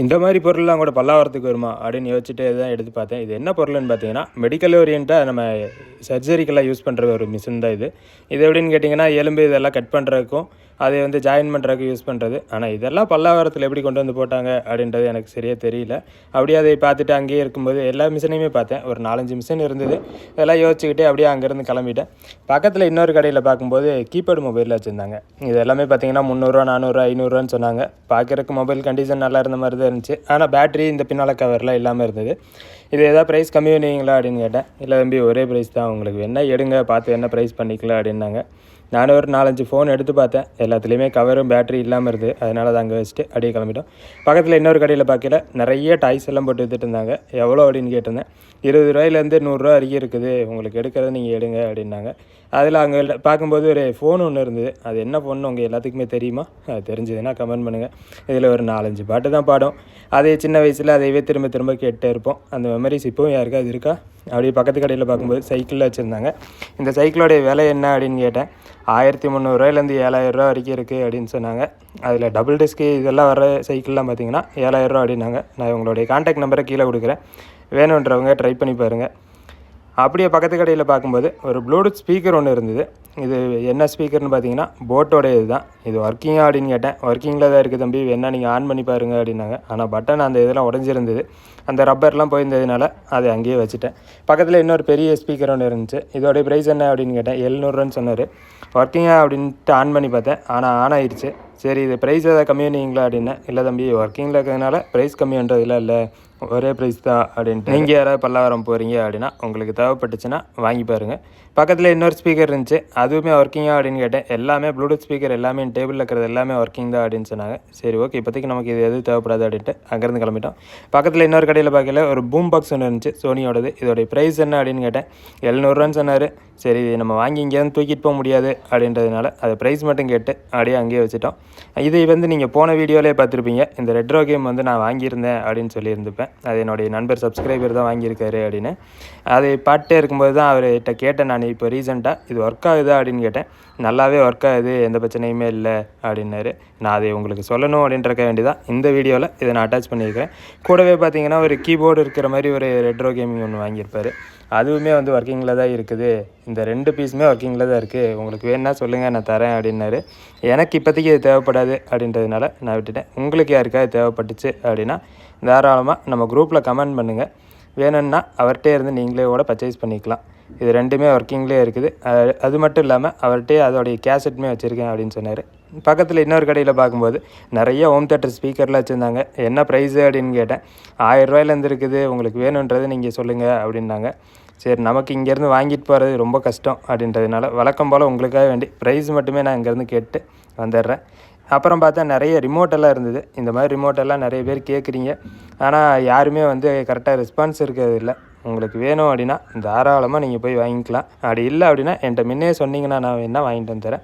இந்த மாதிரி பொருள்லாம் கூட பல்லாவரத்துக்கு வருமா அப்படின்னு யோசிச்சுட்டு தான் எடுத்து பார்த்தேன். இது என்ன பொருள்னு பார்த்தீங்கன்னா, மெடிக்கல் ஓரியன்ட்டாக நம்ம சர்ஜரிக்கெல்லாம் யூஸ் பண்ணுற ஒரு மிஷின் தான் இது. இது எப்படின்னு கேட்டிங்கன்னா, எலும்பு இதெல்லாம் கட் பண்ணுறதுக்கும், அதை வந்து ஜாயின் பண்ணுறதுக்கு யூஸ் பண்ணுறது. ஆனால் இதெல்லாம் பல்லாவரத்தில் எப்படி கொண்டு வந்து போட்டாங்க அப்படின்றது எனக்கு சரியாக தெரியல. அப்படியே அதை பார்த்துட்டு அங்கேயே இருக்கும்போது எல்லா மிஷினையுமே பார்த்தேன். ஒரு 4, 5 மிஷின் இருந்தது. இதெல்லாம் யோசிச்சுக்கிட்டே அப்படியே அங்கேருந்து கிளம்பிட்டேன். பக்கத்தில் இன்னொரு கடையில் பார்க்கும்போது கீபேடு மொபைலில் வச்சுருந்தாங்க. இது எல்லாமே பார்த்தீங்கன்னா 300, 400, 500 சொன்னாங்க. பார்க்குறக்கு மொபைல் கண்டிஷன் நல்லா இருந்த மாதிரி தான் இருந்துச்சு. ஆனால் பேட்டரி இந்த பின்னால் கவர்லாம் இல்லாமல் இருந்தது. இது எதாவது ப்ரைஸ் கம்மி பண்ணுவீங்களா அப்படின்னு கேட்டேன். இல்லை தம்பி, ஒரே ப்ரைஸ் தான், உங்களுக்கு என்ன எடுங்க, பார்த்து என்ன ப்ரைஸ் பண்ணிக்கலாம் அப்படின்னாங்க. நானும் ஒரு 4, 5 ஃபோன் எடுத்து பார்த்தேன். எல்லாத்துலேயுமே கவரும் பேட்டரி இல்லாமல் இருந்தது. அதனால் அதை அங்கே வச்சுட்டு அப்படியே கிளம்பிட்டோம். பக்கத்தில் இன்னொரு கடையில் பார்க்கல நிறைய டாய்ஸ் எல்லாம் போட்டு வித்துட்டு இருந்தாங்க. எவ்வளோ அப்படின்னு கேட்டிருந்தேன். 20 ரூபாயிலேருந்து 100 ரூபா வரைக்கும் இருக்குது, உங்களுக்கு எடுக்கிறத நீங்கள் எடுங்க அப்படின்னாங்க. அதில் அங்கே பார்க்கும்போது ஒரு ஃபோன் ஒன்று இருந்தது. அது என்ன ஃபோன்னு உங்கள் எல்லாத்துக்குமே தெரியுமா? அது தெரிஞ்சதுன்னா கமெண்ட் பண்ணுங்கள். இதில் ஒரு 4, 5 பாட்டு தான் பாடும். அதே சின்ன வயசில் அதையவே திரும்ப திரும்ப கேட்டே இருப்போம். அந்த மெமரிஸ் இப்போவும் யாருக்கா அது இருக்கா? அப்படியே பக்கத்து கடையில் பார்க்கும்போது சைக்கிளில் வச்சுருந்தாங்க. இந்த சைக்கிளோடைய விலை என்ன அப்படின்னு கேட்டேன். 1300 7,000 ரூபா வரைக்கும் இருக்குது அப்படின்னு சொன்னாங்க. அதில் டபுள் டிஸ்க்கு இதெல்லாம் வர சைக்கிள்லாம் பார்த்தீங்கன்னா 7,000 ரூபா அப்படின்னாங்க. நான் உங்களுடைய கான்டாக்ட் நம்பரை கீழே கொடுக்குறேன், வேணுன்றவங்க ட்ரை பண்ணி பாருங்கள். அப்படியே பக்கத்து கடையில் பார்க்கும்போது ஒரு ப்ளூடூத் ஸ்பீக்கர் ஒன்று இருந்தது. இது என்ன ஸ்பீக்கர்னு பார்த்தீங்கன்னா போட்டோடைய இது தான். இது ஒர்க்கிங்கா அப்படின்னு கேட்டேன். ஒர்க்கிங்கில் தான் இருக்குது தம்பி, வேணா நீங்கள் ஆன் பண்ணி பாருங்கள் அப்படின்னாங்க. ஆனால் பட்டன் அந்த இதெல்லாம் உடஞ்சிருந்தது. அந்த ரப்பர்லாம் போயிருந்ததுனால அதை அங்கேயே வச்சுட்டேன். பக்கத்தில் இன்னொரு பெரிய ஸ்பீக்கர் ஒன்று இருந்துச்சு. இதோடைய ப்ரைஸ் என்ன அப்படின்னு கேட்டேன். 700 சொன்னார். ஒர்க்கிங்கா அப்படின்ட்டு ஆன் பண்ணி பார்த்தேன், ஆனால் ஆன் ஆயிடுச்சு. சரி, இது ப்ரைஸ் எதாவது கம்மி பண்ணிங்களா அப்படின்னா. இல்லை தம்பி, ஒர்க்கிங்கில் இருக்கிறதுனால ப்ரைஸ் கம்மி பண்ணுறதுலாம் இல்லை, ஒரே ப்ரைஸ் தான் அப்படின்ட்டு. நீங்கள் யாராவது பல்லாவரம் போகிறீங்க அப்படின்னா உங்களுக்கு தேவைப்பட்டுச்சுன்னா வாங்கி பாருங்கள். பக்கத்தில் இன்னொரு ஸ்பீக்கர் இருந்துச்சு. அதுவுமே ஒர்க்கிங்கா அப்படின்னு கேட்டேன். எல்லாமே ப்ளூடூத் ஸ்பீக்கர் எல்லாமே டேபிளில் இருக்கிறது எல்லாமே ஒர்க்கிங் தான் அப்படின்னு சொன்னாங்க. சரி, ஓகே, இப்போதைக்கு நமக்கு இது எது தேவைப்படாது அப்படின்ட்டு அங்கேருந்து கிளம்பிட்டோம். பக்கத்தில் இன்னொரு கடையில் பார்க்கல ஒரு பூம் பாக்ஸ் ஒன்று இருந்துச்சு, சோனியோடது. இதோடைய ப்ரைஸ் என்ன அப்படின்னு கேட்டேன். 700 சொன்னார். சரி, நம்ம வாங்கி இங்கேருந்து தூக்கிட்டு போக முடியாது அப்படின்றதுனால அது ப்ரைஸ் மட்டும் கேட்டு அப்படியே அங்கேயே வச்சுட்டோம். இதை வந்து நீங்கள் போன வீடியோவிலே பார்த்துருப்பீங்க. இந்த ரெட்ரோ கேம் வந்து நான் வாங்கியிருந்தேன் அப்படின்னு சொல்லியிருந்துப்பேன். அது என்னுடைய நண்பர் சப்ஸ்கிரைபர் தான் வாங்கியிருக்காரு அப்படின்னு. அதை பாட்டே இருக்கும்போது தான் அவர்கிட்ட கேட்டேன் நான் இப்போ ரீசெண்டாக, இது ஒர்க் ஆகுதா அப்படின்னு கேட்டேன். நல்லாவே ஒர்க் ஆகுது, எந்த பிரச்சனையுமே இல்லை அப்படின்னாரு. நான் அதை உங்களுக்கு சொல்லணும் அப்படின்றக்க வேண்டியதான் இந்த வீடியோவில் இதை நான் அட்டாச் பண்ணியிருக்கிறேன். கூடவே பார்த்தீங்கன்னா ஒரு கீபோர்டு இருக்கிற மாதிரி ஒரு ரெட்ரோ கேமிங் ஒன்று வாங்கியிருப்பார். அதுவுமே வந்து ஒர்க்கிங்கில் தான் இருக்குது. இந்த 2 பீஸுமே ஒர்க்கிங்கில் தான் இருக்குது, உங்களுக்கு வேணுன்னா சொல்லுங்கள், நான் தரேன் அப்படின்னாரு. எனக்கு இப்போதைக்கு இது தேவைப்படாது அப்படின்றதுனால நான் விட்டுட்டேன். உங்களுக்கு யாருக்காவது தேவைப்பட்டுச்சு அப்படின்னா தாராளமாக நம்ம குரூப்பில் கமெண்ட் பண்ணுங்கள். வேணும்னா அவர்கிட்டே இருந்து நீங்களே கூட பர்ச்சேஸ் பண்ணிக்கலாம். இது 2மே ஒர்க்கிங்லேயே இருக்குது. அது மட்டும் இல்லாமல் அவர்கிட்டே அதோடைய கேசட்டுமே வச்சுருக்கேன் அப்படின்னு சொன்னார். பக்கத்தில் இன்னொரு கடையில் பார்க்கும்போது நிறைய ஹோம் தேட்டர் ஸ்பீக்கர்லாம் வச்சுருந்தாங்க. என்ன ப்ரைஸு அப்படின்னு கேட்டேன். 1000 ரூபாயிலேருந்து இருக்குது, உங்களுக்கு வேணுன்றது நீங்கள் சொல்லுங்கள் அப்படின்னாங்க. சரி, நமக்கு இங்கேருந்து வாங்கிட்டு போகிறது ரொம்ப கஷ்டம் அப்படின்றதுனால வழக்கம் போல் உங்களுக்காக வேண்டி ப்ரைஸ் மட்டுமே நான் இங்கேருந்து கேட்டு வந்துடுறேன். அப்புறம் பார்த்தா நிறைய ரிமோட்டெல்லாம் இருந்தது. இந்த மாதிரி ரிமோட்டெல்லாம் நிறைய பேர் கேட்குறீங்க, ஆனால் யாருமே வந்து கரெக்டாக ரெஸ்பான்ஸ் இருக்கிறது இல்லை. உங்களுக்கு வேணும் அப்படின்னா தாராளமாக நீங்கள் போய் வாங்கிக்கலாம். அப்படி இல்லை அப்படின்னா என்கிட்ட முன்னே சொன்னீங்கன்னா நான் வேணால் வாங்கிட்டு வந்து தரேன்.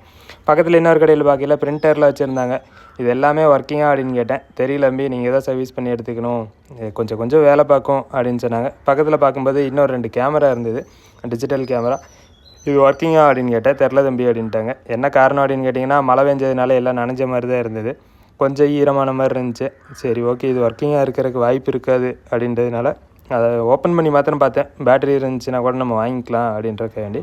பக்கத்தில் இன்னொரு கடையில் பார்க்கல பிரிண்டரில் வச்சுருந்தாங்க. இது எல்லாமே ஒர்க்கிங்கா அப்படின்னு கேட்டேன். தெரியல தம்பி, நீங்கள் தான் சர்வீஸ் பண்ணி எடுத்துக்கணும், கொஞ்சம் கொஞ்சம் வேலை பார்க்கும் அப்படின்னு சொன்னாங்க. பக்கத்தில் பார்க்கும்போது இன்னொரு 2 கேமரா இருந்தது, டிஜிட்டல் கேமரா. இது ஒர்க்கிங்கா அப்படின்னு கேட்டேன். தெரில தம்பி அப்படின்ட்டாங்க. என்ன காரணம் அப்படின்னு கேட்டிங்கன்னா, மழை பெஞ்சதுனால எல்லாம் நனைஞ்ச மாதிரி தான் இருந்தது, கொஞ்சம் ஈரமான மாதிரி இருந்துச்சு. சரி, ஓகே, இது ஒர்க்கிங்காக இருக்கிறதுக்கு வாய்ப்பு இருக்காது அப்படின்றதுனால அதை ஓப்பன் பண்ணி மாத்திரம் பார்த்தேன். பேட்டரி இருந்துச்சுன்னா கூட நம்ம வாங்கிக்கலாம் அப்படின்றக்க வேண்டி.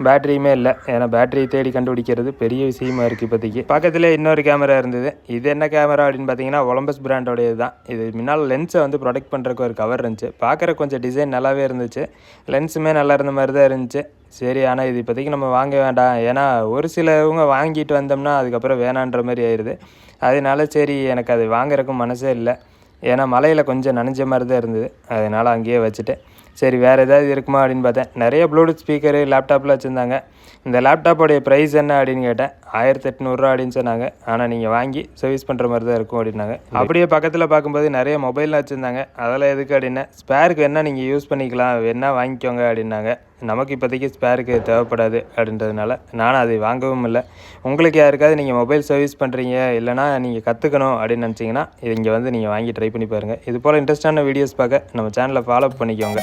பேட்டரியுமே இல்லை, ஏன்னா பேட்டரி தேடி கண்டுபிடிக்கிறது பெரிய விஷயமா இருக்குது இப்போதைக்கு. பக்கத்தில் இன்னொரு கேமரா இருந்தது. இது என்ன கேமரா அப்படின்னு பார்த்தீங்கன்னா ஒலம்பஸ் பிராண்டோடையது தான். இது முன்னால் லென்ஸை வந்து ப்ரொடெக்ட் பண்ணுறதுக்கு ஒரு கவர் இருந்துச்சு. பார்க்குற கொஞ்சம் டிசைன் நல்லாவே இருந்துச்சு, லென்ஸுமே நல்லா இருந்த மாதிரி தான் இருந்துச்சு. சரி, ஆனால் இது இப்போதைக்கு நம்ம வாங்க வேண்டாம், ஏன்னா ஒரு சிலவங்க வாங்கிட்டு வந்தோம்னா அதுக்கப்புறம் வேணான்ற மாதிரி ஆயிடுது. அதனால சரி, எனக்கு அது வாங்குறதுக்கும் மனசே இல்லை, ஏன்னா மலையில் கொஞ்சம் நனைஞ்ச மாதிரி தான் இருந்தது. அதனால் அங்கேயே வச்சுட்டேன். சரி, வேறு ஏதாவது இருக்குமா அப்படின்னு பார்த்தேன். நிறைய ப்ளூடூத் ஸ்பீக்கரு லேப்டாப்பில் வச்சுருந்தாங்க. இந்த லேப்டாப்போடைய ப்ரைஸ் என்ன அப்படின்னு கேட்டேன். 1800 அப்படின்னு சொன்னாங்க. ஆனால் நீங்கள் வாங்கி சர்வீஸ் பண்ணுற மாதிரி தான் இருக்கும் அப்படின்னாங்க. அப்படியே பக்கத்தில் பார்க்கும்போது நிறைய மொபைல்லாம் வச்சுருந்தாங்க. அதெல்லாம் எதுக்கு அப்படின்னா, ஸ்பேருக்கு வேணால் நீங்கள் யூஸ் பண்ணிக்கலாம், வேணால் வாங்கிக்கோங்க அப்படின்னாங்க. நமக்கு இப்போதைக்கு ஸ்பேருக்கு தேவைப்படாது அப்படின்றதுனால நானும் அதை வாங்கவும் இல்லை. உங்களுக்கு யாருக்காவது நீங்கள் மொபைல் சர்வீஸ் பண்ணுறீங்க, இல்லைனா நீங்கள் கற்றுக்கணும் அப்படின்னு நினச்சிங்கன்னா இங்கே வந்து நீங்கள் வாங்கி ட்ரை பண்ணி பாருங்கள். இது போல் இன்ட்ரெஸ்டான வீடியோஸ் பார்க்க நம்ம சேனலை ஃபாலோ பண்ணிக்கோங்க.